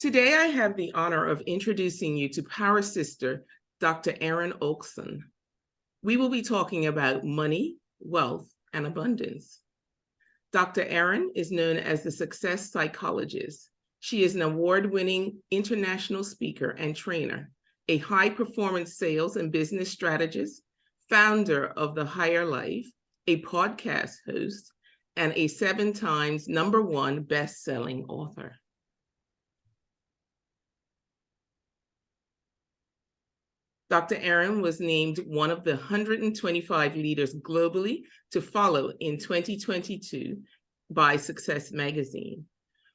Today, I have the honor of introducing you to Power Sister, Dr. Erin Oksol. We will be talking about money, wealth, and abundance. Dr. Erin is known as the Success Psychologist. She is an award-winning international speaker and trainer, a high-performance sales and business strategist, founder of The Higher Life, a podcast host, and a 7 times #1 best-selling author. Dr. Erin was named one of the 125 leaders globally to follow in 2022 by Success Magazine.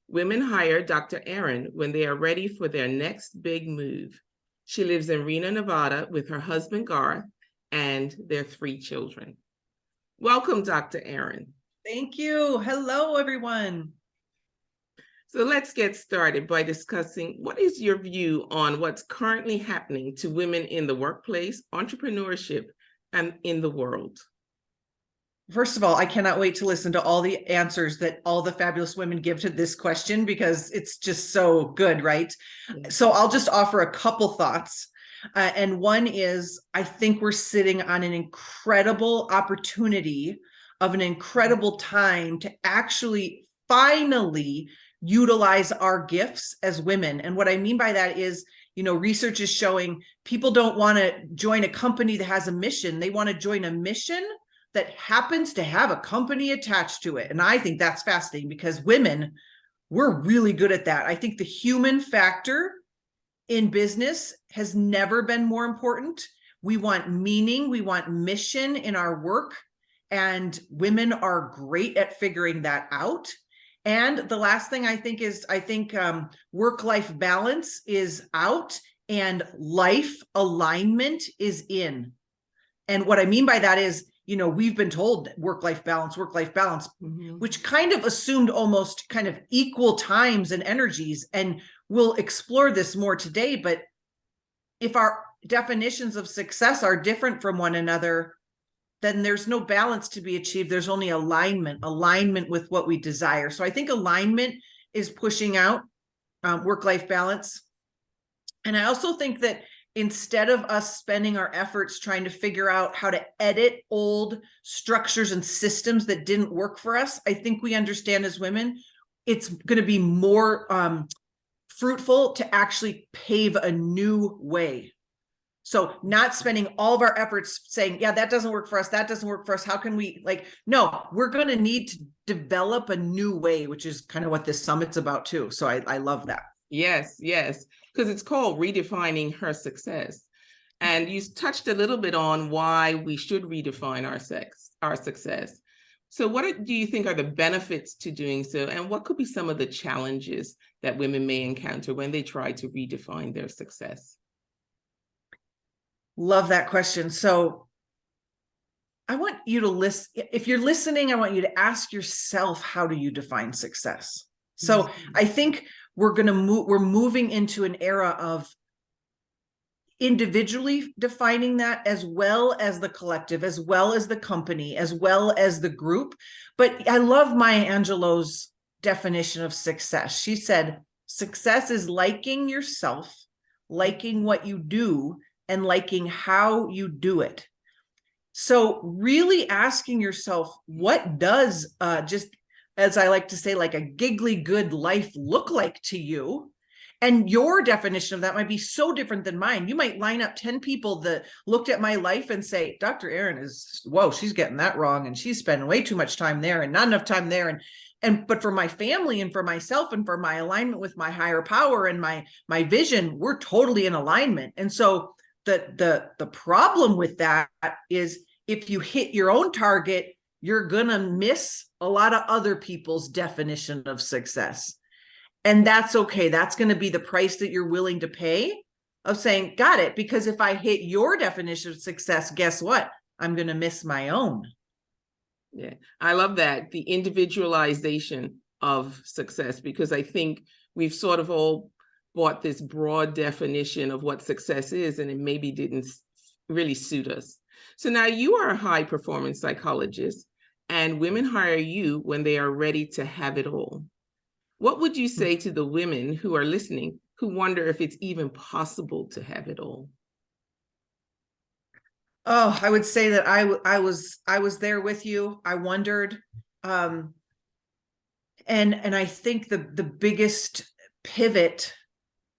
Women hire Dr. Erin when they are ready for their next big move. She lives in Reno, Nevada with her husband, Garth, and their 3 children. Welcome, Dr. Erin. Thank you. Hello, everyone. So let's get started by discussing what is your view on what's currently happening to women in the workplace, entrepreneurship, and in the world? First of all, I cannot wait to listen to all the answers that all the fabulous women give to this question because it's just so good, right? Yeah. So I'll just offer a couple thoughts. And one is, I think we're sitting on an incredible opportunity of an incredible time to actually finally utilize our gifts as women. And what I mean by that is, research is showing people don't want to join a company that has a mission. They want to join a mission that happens to have a company attached to it. And I think that's fascinating because women, we're really good at that. I think the human factor in business has never been more important. We want meaning, we want mission in our work, and women are great at figuring that out. And the last thing I think is, work-life balance is out and life alignment is in. And what I mean by that is, we've been told work-life balance, which kind of assumed almost kind of equal times and energies. And we'll explore this more today. But if our definitions of success are different from one another, then there's no balance to be achieved. There's only alignment with what we desire. So I think alignment is pushing out work-life balance. And I also think that instead of us spending our efforts trying to figure out how to edit old structures and systems that didn't work for us, I think we understand as women, it's going to be more fruitful to actually pave a new way. So not spending all of our efforts saying, yeah, that doesn't work for us. That doesn't work for us. How can we no, we're going to need to develop a new way, which is kind of what this summit's about too. So I love that. Yes, because it's called Redefining Her Success. And you touched a little bit on why we should redefine our success. So what do you think are the benefits to doing so? And what could be some of the challenges that women may encounter when they try to redefine their success? Love that question. So I want you to listen. If you're listening, I want you to ask yourself, how do you define success? So I think we're moving into an era of individually defining that, as well as the collective, as well as the company, as well as the group. But I love Maya Angelou's definition of success. She said, success is liking yourself, liking what you do, and liking how you do it. So really asking yourself, what does just, as I like to say, like a giggly good life look like to you? And your definition of that might be so different than mine. You might line up 10 people that looked at my life and say, Dr. Erin whoa, she's getting that wrong. And she's spending way too much time there and not enough time there. But for my family and for myself and for my alignment with my higher power and my vision, we're totally in alignment. And so the problem with that is if you hit your own target, you're going to miss a lot of other people's definition of success. And that's okay. That's going to be the price that you're willing to pay of saying, got it. Because if I hit your definition of success, guess what? I'm going to miss my own. Yeah, I love that. The individualization of success, because I think we've sort of all bought this broad definition of what success is, and it maybe didn't really suit us. So now you are a high performance psychologist, and women hire you when they are ready to have it all. What would you say to the women who are listening who wonder if it's even possible to have it all? Oh, I would say that I was there with you. I wondered, and I think the biggest pivot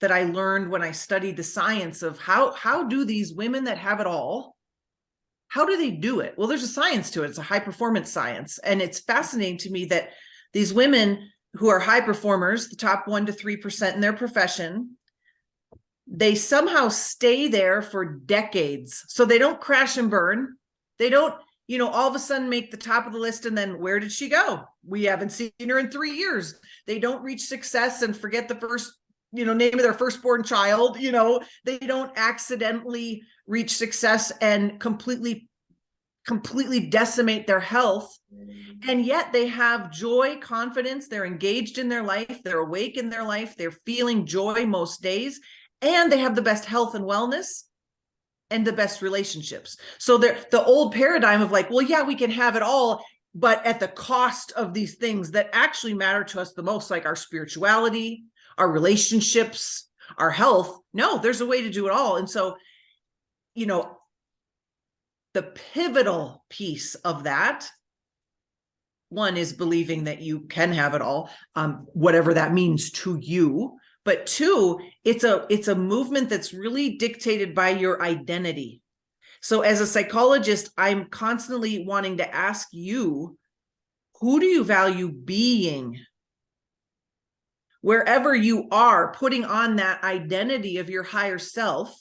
that I learned when I studied the science of how do these women that have it all, how do they do it? Well, there's a science to it. It's a high performance science, and it's fascinating to me that these women who are high performers, the top 1 to 3% in their profession, they somehow stay there for decades. So they don't crash and burn. They don't, all of a sudden make the top of the list and then where did she go? We haven't seen her in 3 years. They don't reach success and forget the first, name of their firstborn child. They don't accidentally reach success and completely decimate their health. And yet they have joy, confidence. They're engaged in their life. They're awake in their life. They're feeling joy most days. And they have the best health and wellness and the best relationships. So the old paradigm of like, well, yeah, we can have it all, but at the cost of these things that actually matter to us the most, like our spirituality, our relationships, our health. No, there's a way to do it all. And so, the pivotal piece of that, one is believing that you can have it all, whatever that means to you. But two, it's a movement that's really dictated by your identity. So as a psychologist, I'm constantly wanting to ask you, who do you value being? Wherever you are, putting on that identity of your higher self,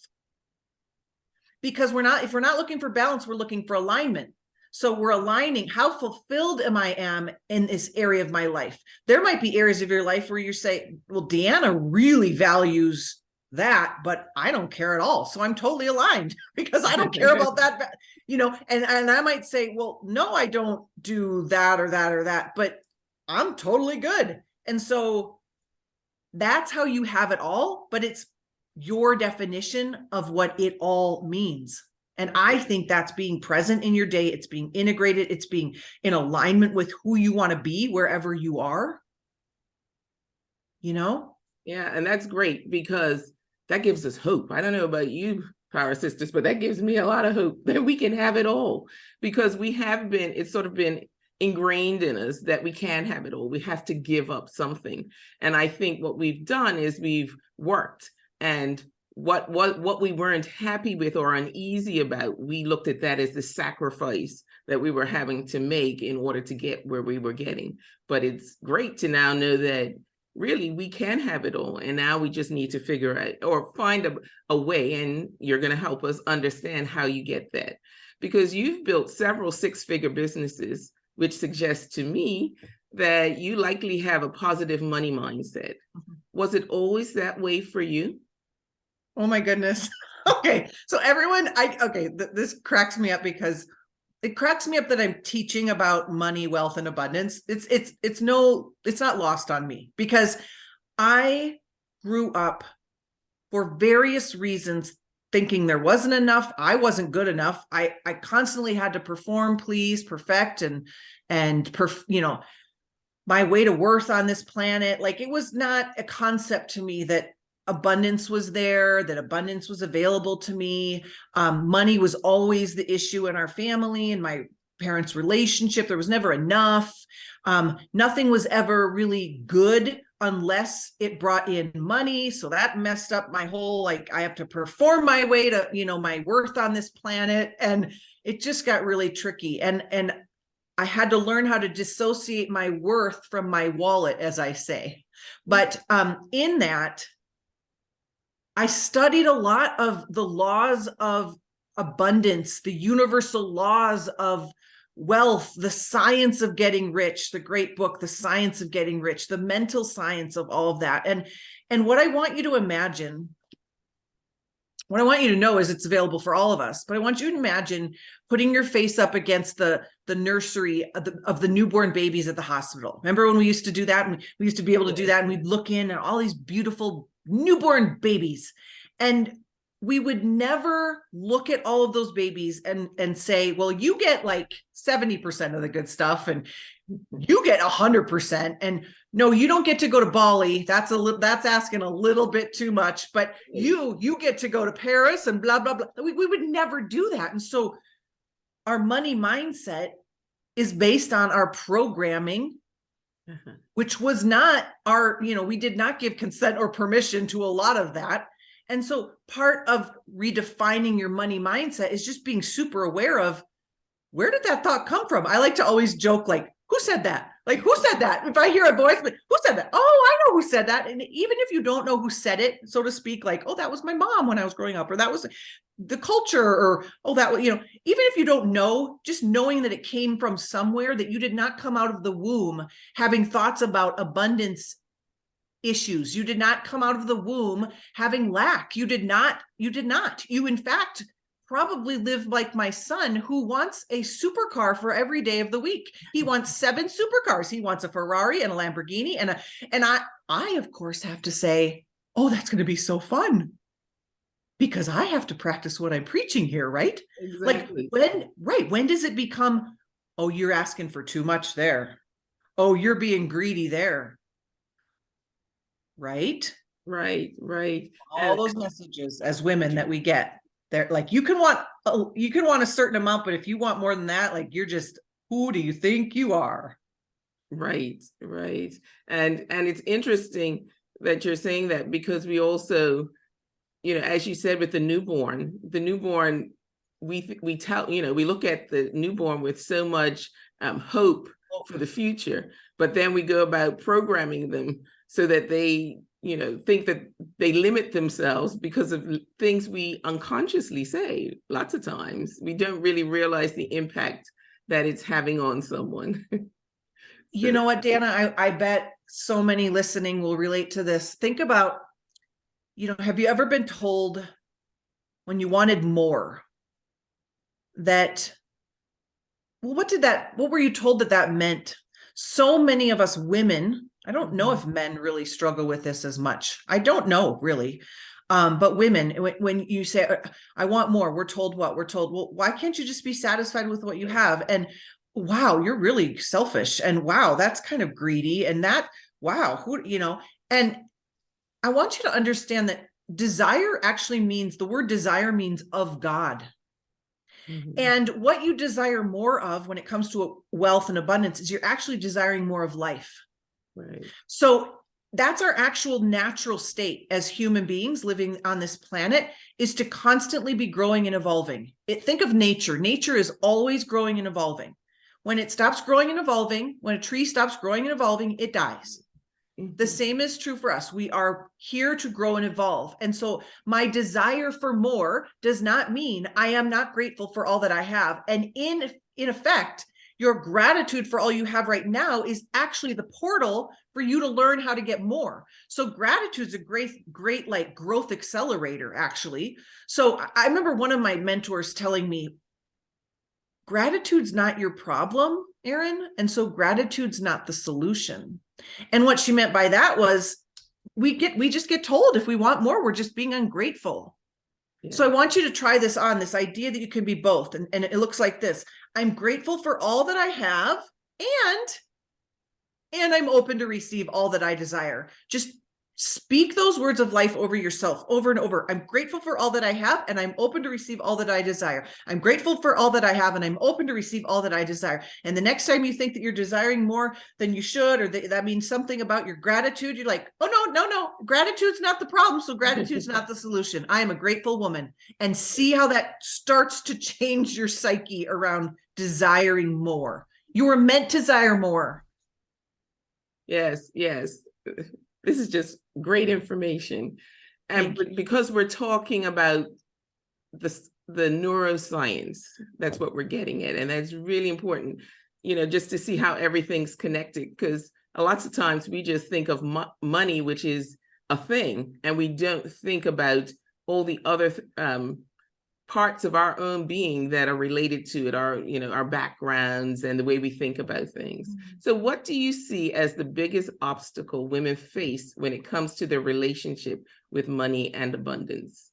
because if we're not looking for balance, we're looking for alignment. So we're aligning how fulfilled I am in this area of my life. There might be areas of your life where you say, well, Deanna really values that, but I don't care at all. So I'm totally aligned because I don't care about that, and I might say, well, no, I don't do that or that or that, but I'm totally good. And so that's how you have it all, but it's your definition of what it all means. And I think that's being present in your day. It's being integrated. It's being in alignment with who you want to be wherever you are. Yeah, and that's great because that gives us hope. I don't know about you, Power Sisters, but that gives me a lot of hope that we can have it all, because it's sort of been ingrained in us that we can't have it all. We have to give up something. And I think what we've done is we've worked, and what we weren't happy with or uneasy about, we looked at that as the sacrifice that we were having to make in order to get where we were getting. But it's great to now know that really we can have it all. And now we just need to figure out or find a way, and you're going to help us understand how you get that. Because you've built several six-figure businesses, which suggests to me that you likely have a positive money mindset. Was it always that way for you? Oh my goodness. Okay. So everyone, this cracks me up because it cracks me up that I'm teaching about money, wealth, and abundance. It's not lost on me because I grew up for various reasons thinking there wasn't enough. I wasn't good enough. I constantly had to perform, please, perfect, my way to worth on this planet. Like, it was not a concept to me that abundance was there, that abundance was available to me. Money was always the issue in our family and my parents' relationship. There was never enough. Nothing was ever really good unless it brought in money. So that messed up my whole, I have to perform my way to, my worth on this planet. And it just got really tricky. And I had to learn how to dissociate my worth from my wallet, as I say. But in that, I studied a lot of the laws of abundance, the universal laws of wealth, the science of getting rich, the great book, The Science of Getting Rich, the mental science of all of that. And what I want you to imagine, what I want you to know is it's available for all of us, but I want you to imagine putting your face up against the nursery of the newborn babies at the hospital. Remember when we used to do that? And we used to be able to do that, and we'd look in and all these beautiful newborn babies. And we would never look at all of those babies and say, well, you get like 70% of the good stuff and you get 100%. And no, you don't get to go to Bali. That's asking a little bit too much, but you get to go to Paris and blah, blah, blah. We would never do that. And so our money mindset is based on our programming, which was not our, we did not give consent or permission to a lot of that. And so part of redefining your money mindset is just being super aware of, where did that thought come from? I like to always joke, like, who said that? Like, who said that? If I hear a voice, like, who said that? Oh, I know who said that. And even if you don't know who said it, so to speak, like, oh, that was my mom when I was growing up, or that was the culture, or, oh, that was, even if you don't know, just knowing that it came from somewhere, that you did not come out of the womb having thoughts about abundance issues. You did not come out of the womb having lack. You did not. You, in fact, probably live like my son, who wants a supercar for every day of the week. He wants 7 supercars. He wants a Ferrari and a Lamborghini. And I of course have to say, oh, that's going to be so fun, because I have to practice what I'm preaching here, right? Exactly. Like when does it become, oh, you're asking for too much there. Oh, you're being greedy there. Right. All those messages as women that we get, they're like, you can want a certain amount, but if you want more than that, like, you're just, who do you think you are? Right. And it's interesting that you're saying that, because we also, as you said, with the newborn, we tell, we look at the newborn with so much hope for the future, but then we go about programming them so that they, think that they limit themselves because of things we unconsciously say. Lots of times we don't really realize the impact that it's having on someone. You know what, Deanna, I bet so many listening will relate to this. Think about, have you ever been told when you wanted more that, well, what were you told that meant? So many of us women, I don't know if men really struggle with this as much. I don't know, really. But women, when you say, I want more, we're told, well, why can't you just be satisfied with what you have? And wow, you're really selfish. And wow, that's kind of greedy. And that, wow, and I want you to understand that desire actually means, the word desire means of God. And what you desire more of when it comes to wealth and abundance is you're actually desiring more of life. Right. So that's our actual natural state as human beings living on this planet, is to constantly be growing and evolving. Think of nature. Nature is always growing and evolving. When it stops growing and evolving, when a tree stops growing and evolving, it dies. The same is true for us. We are here to grow and evolve. And so my desire for more does not mean I am not grateful for all that I have. And in effect, your gratitude for all you have right now is actually the portal for you to learn how to get more. So gratitude is a great like growth accelerator, actually. So I remember one of my mentors telling me, gratitude's not your problem, Erin. And so gratitude's not the solution. And what she meant by that was, we just get told if we want more, we're just being ungrateful. Yeah. So I want you to try this idea that you can be both. And it looks like this: I'm grateful for all that I have, and I'm open to receive all that I desire. Just speak those words of life over yourself over and over. I'm grateful for all that I have, and I'm open to receive all that I desire. I'm grateful for all that I have, and I'm open to receive all that I desire. And the next time you think that you're desiring more than you should, or that means something about your gratitude, you're like, oh, no, gratitude's not the problem. So gratitude's not the solution. I am a grateful woman. And see how that starts to change your psyche around desiring more. You were meant to desire more. Yes. This is just great information. And because we're talking about the neuroscience, that's what we're getting at. And that's really important, just to see how everything's connected, because lots of times we just think of money, which is a thing, and we don't think about all the other parts of our own being that are related to it, our backgrounds and the way we think about things. So what do you see as the biggest obstacle women face when it comes to their relationship with money and abundance?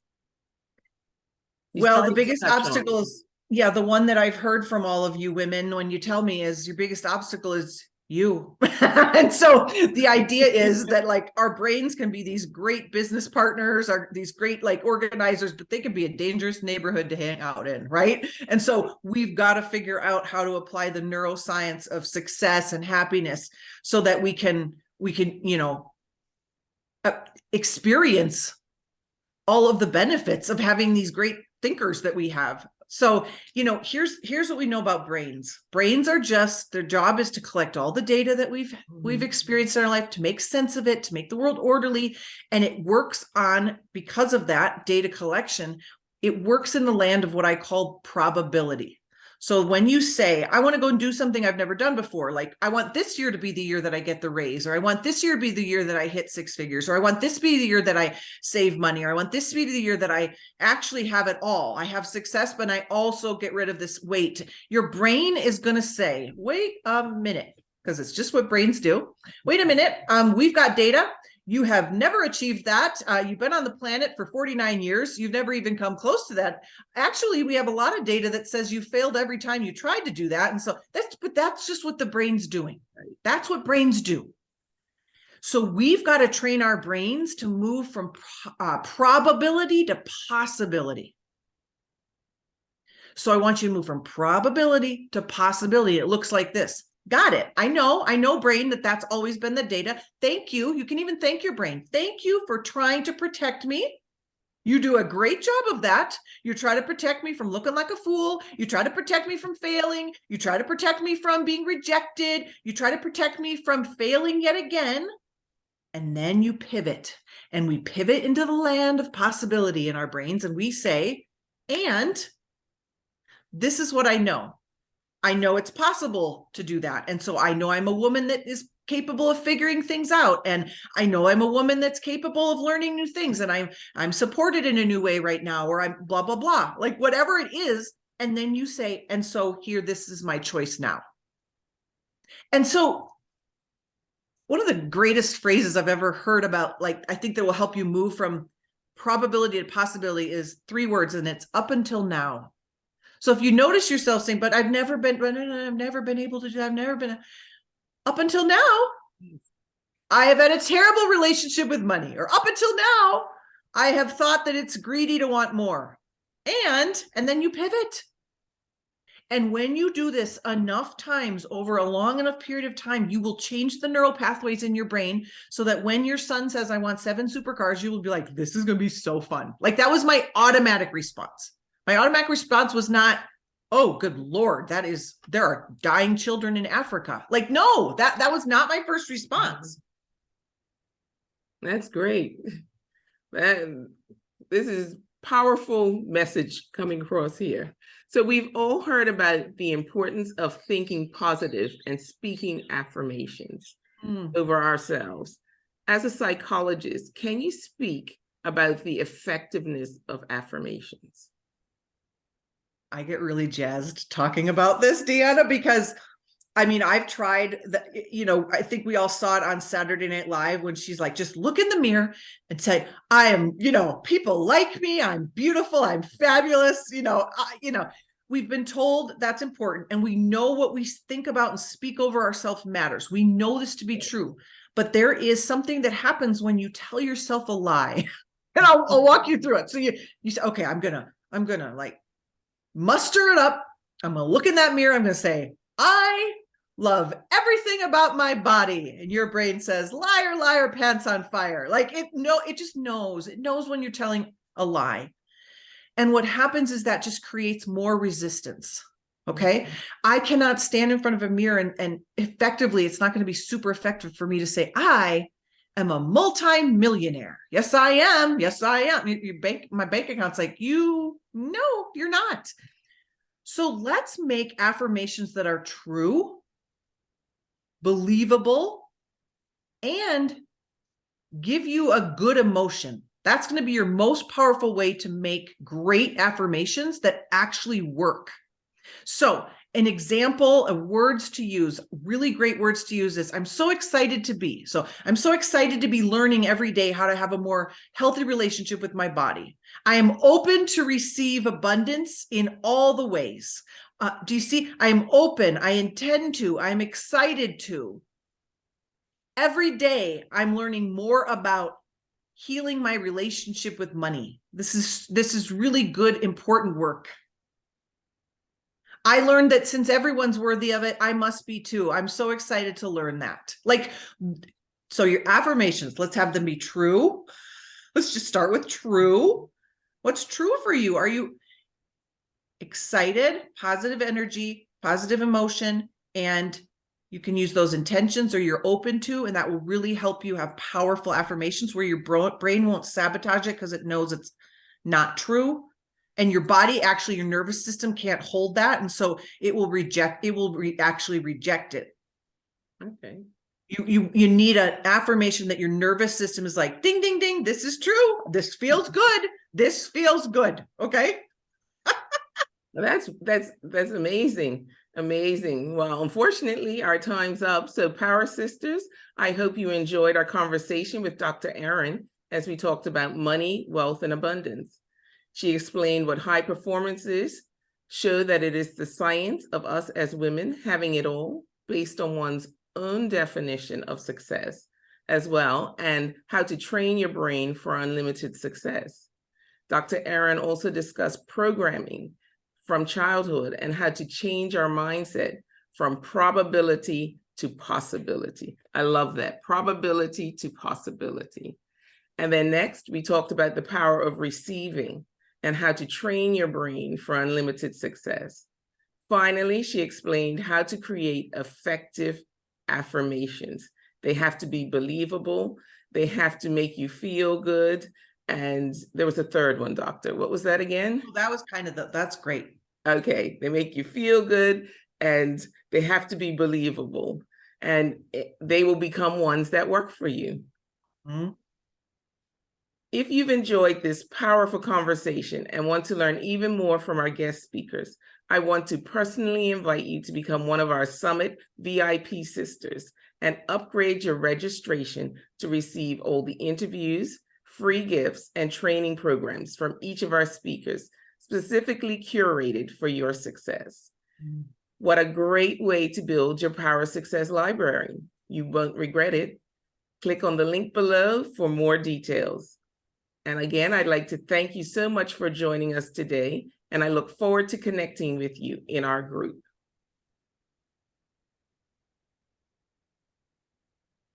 Well, the biggest obstacle is, yeah, the one that I've heard from all of you women when you tell me is your biggest obstacle is you. And so the idea is that like our brains can be these great business partners, are these great like organizers, but they can be a dangerous neighborhood to hang out in, right? And so we've got to figure out how to apply the neuroscience of success and happiness so that we can, you know, experience all of the benefits of having these great thinkers that we have. So, you know, here's what we know about brains. Brains are just, their job is to collect all the data that we've experienced in our life, to make sense of it, to make the world orderly. And it works on, because of that data collection, it works in the land of what I call probability. So when you say, I want to go and do something I've never done before, like I want this year to be the year that I get the raise, or I want this year to be the year that I hit 6 figures, or I want this to be the year that I save money, or I want this to be the year that I actually have it all. I have success, but I also get rid of this weight. Your brain is going to say, wait a minute, because it's just what brains do. Wait a minute, we've got data. You have never achieved that. You've been on the planet for 49 years. You've never even come close to that. Actually, we have a lot of data that says you failed every time you tried to do that. And so that's just what the brain's doing. Right? That's what brains do. So we've got to train our brains to move from probability to possibility. So I want you to move from probability to possibility. It looks like this. Got it. I know, brain, that's always been the data. Thank you. You can even thank your brain. Thank you for trying to protect me. You do a great job of that. You try to protect me from looking like a fool. You try to protect me from failing. You try to protect me from being rejected. You try to protect me from failing yet again. And then you pivot, and we pivot into the land of possibility in our brains. And we say, and this is what I know. I know it's possible to do that. And so I know I'm a woman that is capable of figuring things out. And I know I'm a woman that's capable of learning new things. And I'm supported in a new way right now, or I'm blah, blah, blah, like whatever it is. And then you say, and so here, this is my choice now. And so one of the greatest phrases I've ever heard about, like, I think that will help you move from probability to possibility is 3 words, and it's up until now. So if you notice yourself saying, but I've never been able to do that. I've never been, up until now, I have had a terrible relationship with money, or up until now, I have thought that it's greedy to want more. And then you pivot. And when you do this enough times over a long enough period of time, you will change the neural pathways in your brain so that when your son says, I want 7 supercars, you will be like, this is going to be so fun. Like that was my automatic response. My automatic response was not, oh, good Lord, there are dying children in Africa. Like, no, that was not my first response. That's great. And this is powerful message coming across here. So we've all heard about the importance of thinking positive and speaking affirmations over ourselves. As a psychologist, can you speak about the effectiveness of affirmations? I get really jazzed talking about this, Deanna, because I mean, I've tried that, you know, I think we all saw it on Saturday Night Live when she's like, just look in the mirror and say, I am, you know, people like me, I'm beautiful, I'm fabulous, we've been told that's important. And we know what we think about and speak over ourselves matters. We know this to be true, but there is something that happens when you tell yourself a lie. And I'll walk you through it. So you say, okay, I'm gonna like muster it up. I'm going to look in that mirror. I'm going to say, I love everything about my body. And your brain says, liar, liar, pants on fire. Like it just knows. It knows when you're telling a lie. And what happens is that just creates more resistance. Okay. I cannot stand in front of a mirror and effectively, it's not going to be super effective for me to say, I am a multi-millionaire. Yes, I am. Yes, I am. My bank account's like, no, you're not. So let's make affirmations that are true, believable, and give you a good emotion. That's going to be your most powerful way to make great affirmations that actually work. So an example of words to use, really great words to use is I'm so excited to be. So I'm so excited to be learning every day how to have a more healthy relationship with my body. I am open to receive abundance in all the ways. Do you see? I am open. I intend to. I'm excited to. Every day I'm learning more about healing my relationship with money. This is really good, important work. I learned that since everyone's worthy of it, I must be too. I'm so excited to learn that. Like, so your affirmations, let's have them be true. Let's just start with true. What's true for you? Are you excited, positive energy, positive emotion, and you can use those intentions, or you're open to, and that will really help you have powerful affirmations where your brain won't sabotage it because it knows it's not true. And your body, actually, your nervous system can't hold that. And so it will actually reject it. Okay. You need an affirmation that your nervous system is like, ding, ding, ding. This is true. This feels good. This feels good. Okay. That's amazing. Amazing. Well, unfortunately, our time's up. So, Power Sisters, I hope you enjoyed our conversation with Dr. Erin as we talked about money, wealth, and abundance. She explained what high performance is, showed that it is the science of us as women having it all based on one's own definition of success as well, and how to train your brain for unlimited success. Dr. Erin also discussed programming from childhood and how to change our mindset from probability to possibility. I love that, probability to possibility. And then next, we talked about the power of receiving and how to train your brain for unlimited success. Finally, she explained how to create effective affirmations. They have to be believable. They have to make you feel good. And there was a third one, Doctor. What was that again? That was that's great. Okay, they make you feel good and they have to be believable. And they will become ones that work for you. Mm-hmm. If you've enjoyed this powerful conversation and want to learn even more from our guest speakers, I want to personally invite you to become one of our Summit VIP sisters and upgrade your registration to receive all the interviews, free gifts, and training programs from each of our speakers, specifically curated for your success. What a great way to build your Power Success library. You won't regret it. Click on the link below for more details. And again, I'd like to thank you so much for joining us today, and I look forward to connecting with you in our group.